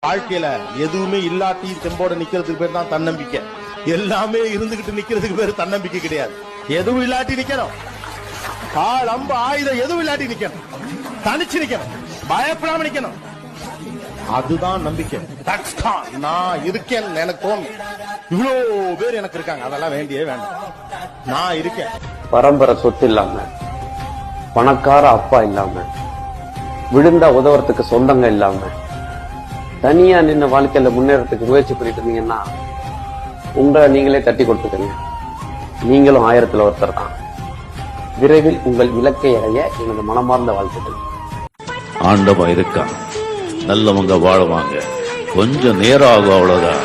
வாழ்க்கையில எதுவுமே இல்லாட்டி தெம்போட நிக்கிறதுக்கு பேர் தான் தன்னம்பிக்கை. எல்லாமே இருந்துகிட்டு நிக்கிறதுக்கு பேரு தன்னம்பிக்கை கிடையாது. எதுவும் இல்லாட்டி நிக்கணும். கால் அம்பு ஆயுதம் எதுவும் இல்லாட்டி நிக்கணும். தனிச்சு நிக்கணும். பயப்படாம நிக்கணும். அதுதான் நம்பிக்கை. நான் இருக்கேன் எனக்கு தோணும். இவ்வளவு பேர் எனக்கு இருக்காங்க, அதெல்லாம் வேண்டியே வேண்டாம். நான் இருக்கேன். பரம்பரை சொத்து இல்லாம, பணக்கார அப்பா இல்லாம, விழுந்தா உதவுறதுக்கு சொந்தங்க இல்லாம, தனியா நின்று வாழ்க்கையில முன்னேறதுக்கு முயற்சி பண்ணிட்டு இருந்தீங்கன்னா உங்களை நீங்களே தட்டி கொடுத்துக்கங்க. நீங்களும் 1000ல் ஒருத்தர் தான். விரைவில் உங்கள் இலக்கை அடைய எனது மனமார்ந்த வாழ்த்துக்கள். ஆண்டவன் இருக்கான், நல்லவங்க வாழ்வாங்க, கொஞ்சம் நேரம் ஆகும், அவ்வளவுதான்.